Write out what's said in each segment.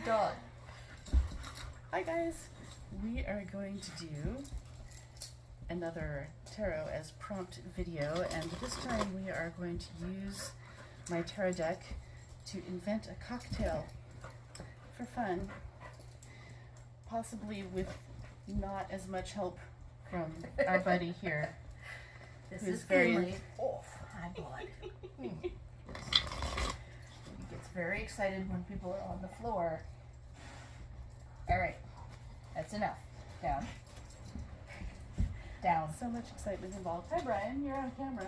dog. Hi guys, we are going to do another tarot as prompt video, and this time we are going to use my tarot deck to invent a cocktail for fun, possibly with not as much help from our buddy here. This who's is very Finley. High blood. He gets very excited when people are on the floor. All right, that's enough. Down. Down. So much excitement involved. Hi Brian, you're on camera.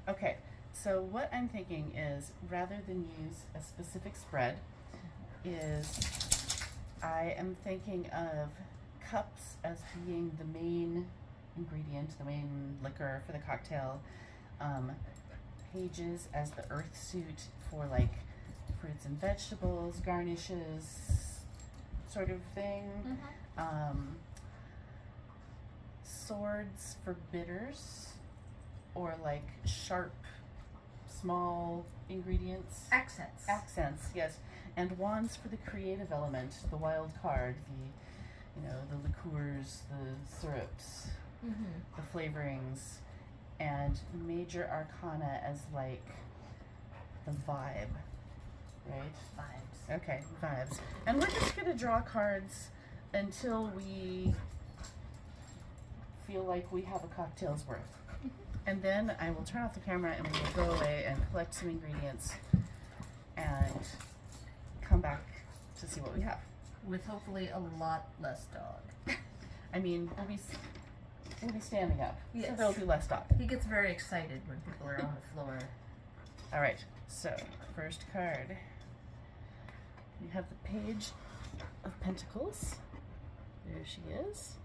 Okay, so what I'm thinking is, rather than use a specific spread, is I am thinking of cups as being the main ingredient, the main liquor for the cocktail, pages as the earth suit for like fruits and vegetables, garnishes, sort of thing. Swords for bitters, or like sharp, small ingredients. Accents. Accents, yes. And wands for the creative element, the wild card, the liqueurs, the syrups, the flavorings, and major arcana as like the vibe, right? Vibes. Okay, vibes. And we're just gonna draw cards until we feel like we have a cocktail's worth. And then I will turn off the camera and we will go away and collect some ingredients and come back to see what we have. With hopefully a lot less dog. I mean, we'll be standing up, so Yes. there'll be less dog. He gets very excited when people are on the floor. All right, so first card. We have the Page of Pentacles. There she is.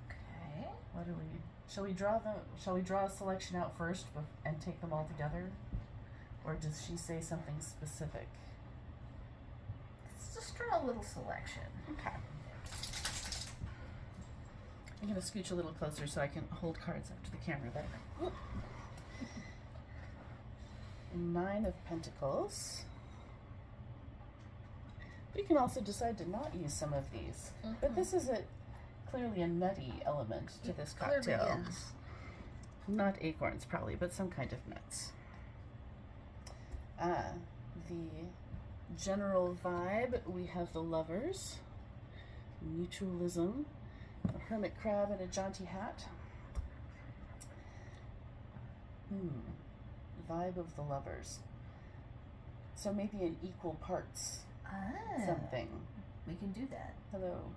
Okay. What do we? Shall we draw a selection out first and take them all together, or does she say something specific? Let's just draw a little selection. Okay. I'm gonna scooch a little closer so I can hold cards up to the camera better. Whoop. Nine of Pentacles. We can also decide to not use some of these, but this is clearly a nutty element to this cocktail. Clearly is. Not acorns, probably, but some kind of nuts. The general vibe, we have the Lovers, mutualism, a hermit crab and a jaunty hat. Vibe of the Lovers. So maybe in equal parts something. We can do that. Hello.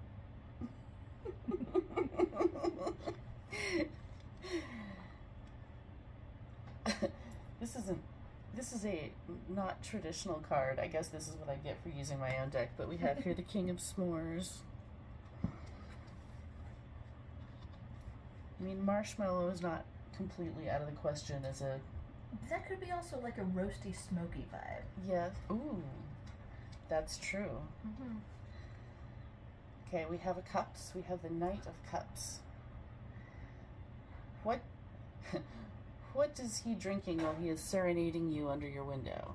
This is a not traditional card. I guess this is what I get for using my own deck, but we have here the King of S'mores. I mean, marshmallow is not completely out of the question as a... That could be also like a roasty, smoky vibe. Yeah. Ooh. That's true. Okay, we have a Cups. We have the Knight of Cups. What is he drinking while he is serenading you under your window?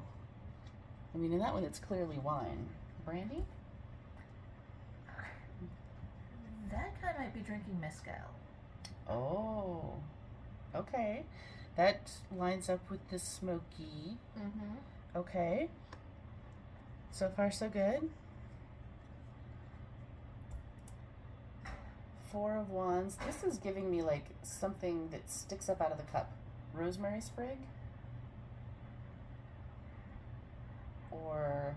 I mean, in that one it's clearly wine. Brandy? That guy might be drinking mezcal. Oh. Okay. That lines up with the smoky. Okay. So far, so good. Four of Wands. This is giving me like something that sticks up out of the cup. Rosemary sprig? Or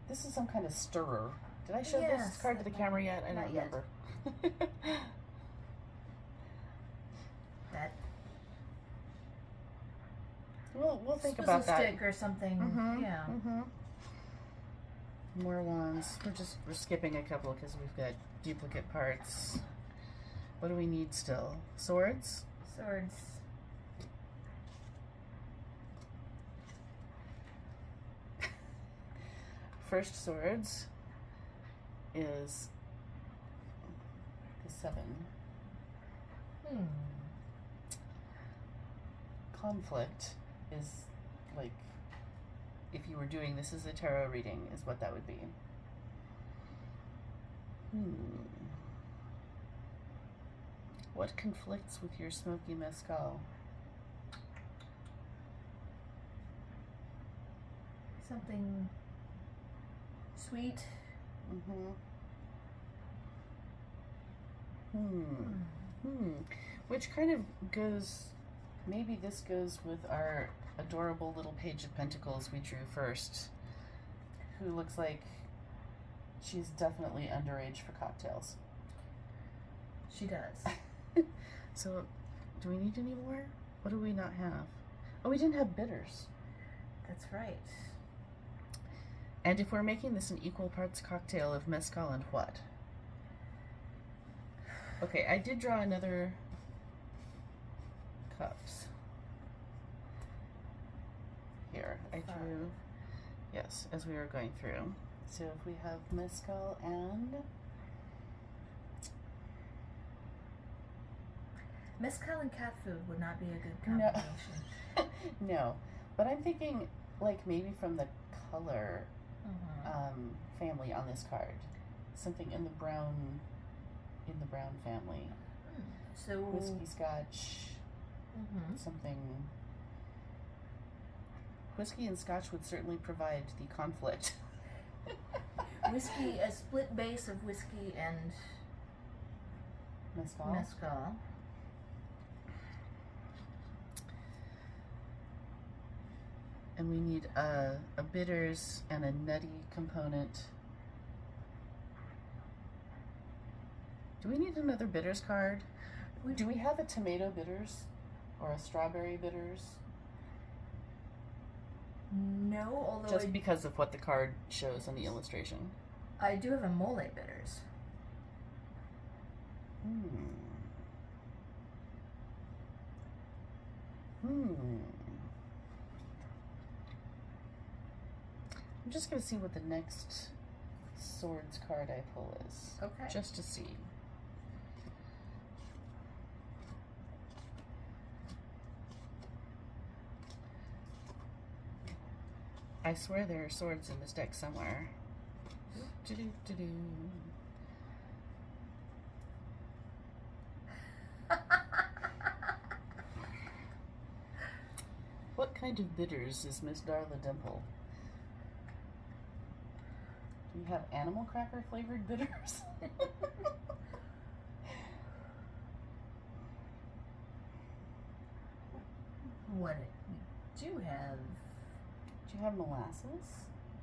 this is some kind of stirrer. Did I show this card to the camera yet? I don't remember. That. We'll think about that. Stick or something. Yeah. More wands. We're skipping a couple because we've got duplicate parts. What do we need still? Swords? Swords. First swords is the 7. conflict is like, if you were doing this as a tarot reading, is what that would be. What conflicts with your smoky mezcal? Something sweet. Which kind of goes, maybe this goes with our adorable little Page of Pentacles we drew first, who looks like she's definitely underage for cocktails. She does. So, do we need any more? What do we not have? Oh, we didn't have bitters. That's right. And if we're making this an equal parts cocktail of mezcal and what? Okay, I did draw another cups. Here, I drew, yes, as we were going through. So if we have mezcal and... Mezcal and cat food would not be a good combination. No, but I'm thinking like maybe from the color family on this card, something in the brown family. So whiskey, scotch, something. Whiskey and scotch would certainly provide the conflict. Whiskey, a split base of whiskey and mezcal. And we need a bitters and a nutty component. Do we need another bitters card? Do we have a tomato bitters or a strawberry bitters? No, although just because of what the card shows on the illustration. I do have a mole bitters. I'm just going to see what the next swords card I pull is. Okay. Just to see. I swear there are swords in this deck somewhere. Do-do-do-do. What kind of bitters is Miss Darla Dimple? Do you have animal cracker flavored bitters? What we do have... Do you have molasses?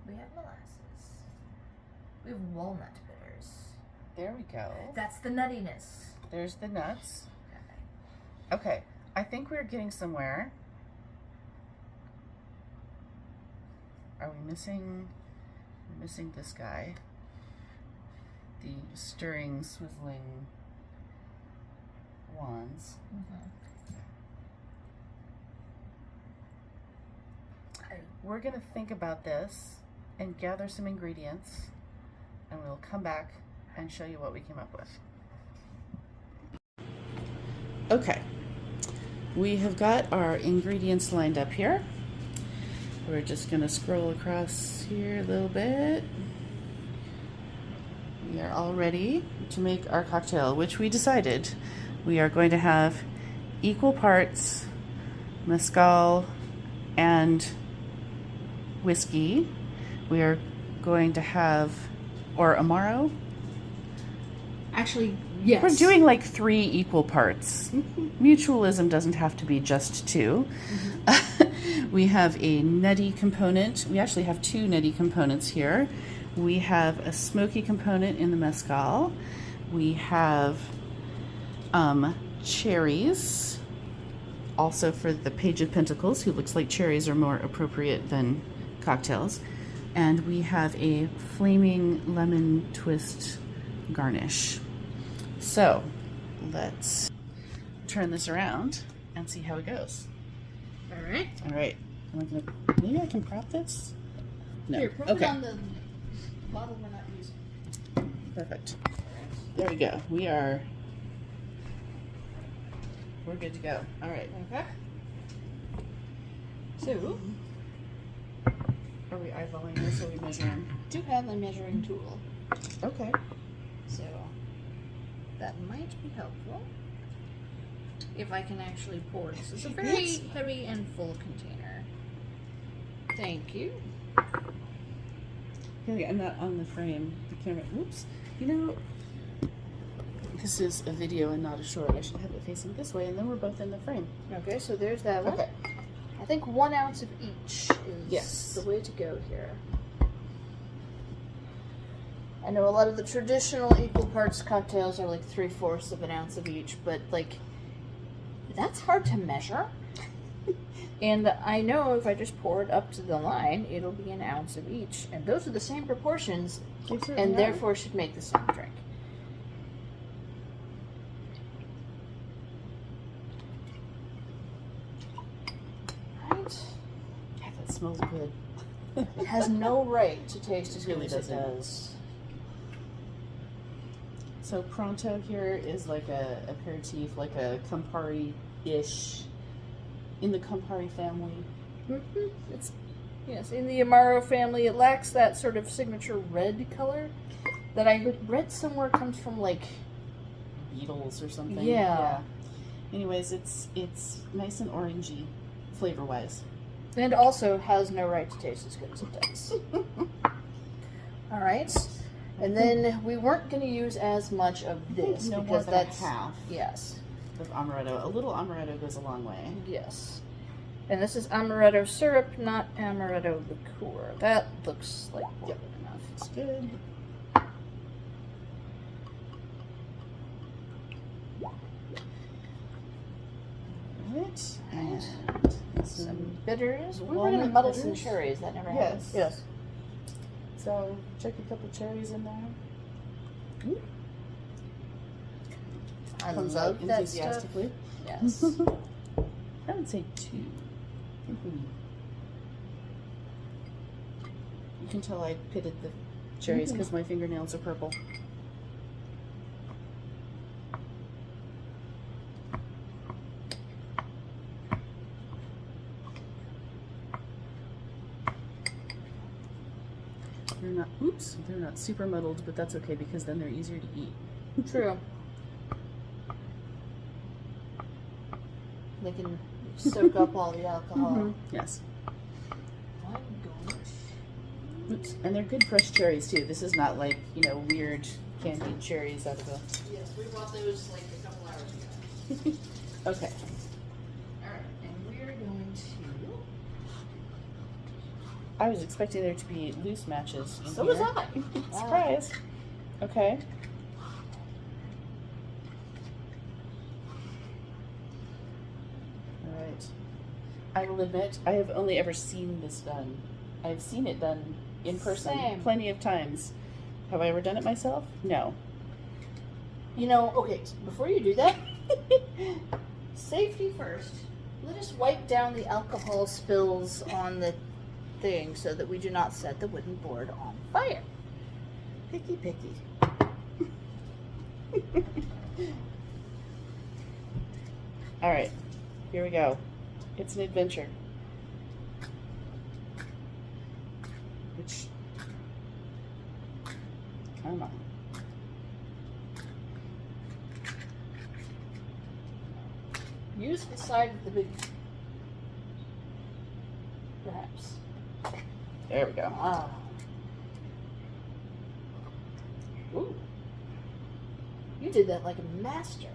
We have molasses. We have walnut bitters. There we go. That's the nuttiness. There's the nuts. Okay, I think we're getting somewhere. Are we missing? We're missing this guy. The stirring, swizzling wands. We're going to think about this and gather some ingredients, and we'll come back and show you what we came up with. Okay, we have got our ingredients lined up here. We're just going to scroll across here a little bit. We are all ready to make our cocktail, which we decided we are going to have equal parts mezcal and whiskey. We are going to have, or Amaro. Actually, yes. We're doing like 3 equal parts. Mutualism doesn't have to be just 2. We have a nutty component. We actually have 2 nutty components here. We have a smoky component in the mezcal. We have cherries. Also for the Page of Pentacles, who looks like cherries are more appropriate than cocktails. And we have a flaming lemon twist garnish. So let's turn this around and see how it goes. All right. All right. Maybe I can prop this? No. Here, put it on the bottle we're not using. Perfect. There we go. We're good to go. All right. Okay. So, Are we eyeballing this or are we measuring? do have a measuring tool, Okay. so that might be helpful. If I can actually pour. This is a very heavy and full container. Thank you. Okay, I'm not on the frame. The camera. Whoops. You know, this is a video and not a short. I should have it facing this way, and then we're both in the frame. Okay, so there's that one. Okay. I think 1 ounce of each is Yes. the way to go here. I know a lot of the traditional equal parts cocktails are like 3/4 of an ounce of each, but like that's hard to measure. And I know if I just pour it up to the line, it'll be an ounce of each, and those are the same proportions, and therefore should make the same drink. Right. Yeah, that smells good. It has no right to taste as good Really as it doesn't. does. So Pronto here is like a aperitif, like a Campari-ish, in the Campari family. It's yes, in the Amaro family, it lacks that sort of signature red color that I read somewhere comes from like Beetles or something. Yeah. Anyways, it's nice and orangey, flavor-wise. and also has no right to taste as good as it does. All right. And then we weren't going to use as much of this No more because than that's half yes. of amaretto. A little amaretto goes a long way. Yes. And this is amaretto syrup, not amaretto liqueur. That looks like more Yep. than enough. It's good. Alright, and Some bitters. We were walnut going to muddle some bitters? cherries. That never Yes. happened. Yes. So check a couple cherries in there. I Comes love out that stuff. enthusiastically. Yes. I would say 2. You can tell I pitted the cherries because my fingernails are purple. They're not super muddled, but that's okay because then they're easier to eat. True. They can soak up all the alcohol. Yes. I'm going to... Oops. And they're good fresh cherries too. This is not like, weird candied cherries out of a... Yes, we bought those like a couple hours ago. Okay. Alright, and we're going to... I was expecting there to be loose matches in So here. was I. Surprise. Okay. Alright. I will admit, I have only ever seen this done. I've seen it done in person Same. plenty of times. Have I ever done it myself? No. Okay, so before you do that, safety first. Let us wipe down the alcohol spills on the thing so that we do not set the wooden board on fire. Picky, picky. Alright, here we go. It's an adventure. Come on. Use the side of the big... Perhaps. There we go. Ah. Ooh. You did that like a master.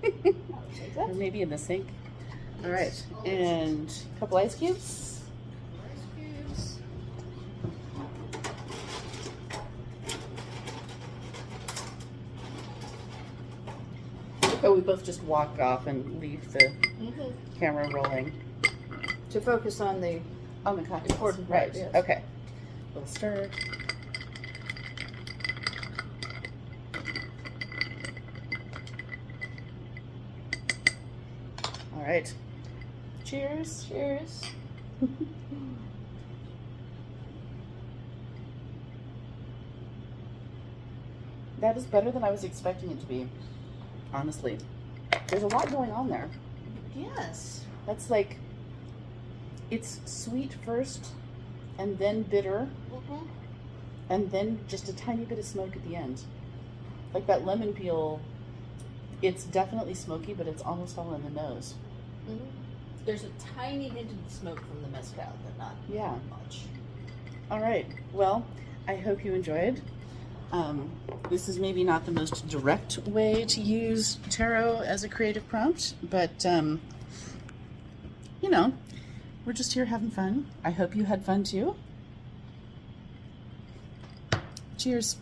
I'll take that. Or maybe in the sink. Alright, and a couple ice cubes. Ice cubes. Oh, we both just walk off and leave the camera rolling. To focus on the On the cocktails. important part, Right, yes. okay. We'll stir. Alright. Cheers. cheers. That is better than I was expecting it to be, honestly. There's a lot going on there. Yes. That's like, it's sweet first, and then bitter, Mm-hmm. and then just a tiny bit of smoke at the end. Like that lemon peel, it's definitely smoky, but it's almost all in the nose. Mm-hmm. There's a tiny hint of smoke from the mezcal, but not Yeah. much. All right. Well, I hope you enjoyed. This is maybe not the most direct way to use tarot as a creative prompt, but you know, we're just here having fun. I hope you had fun too. Cheers.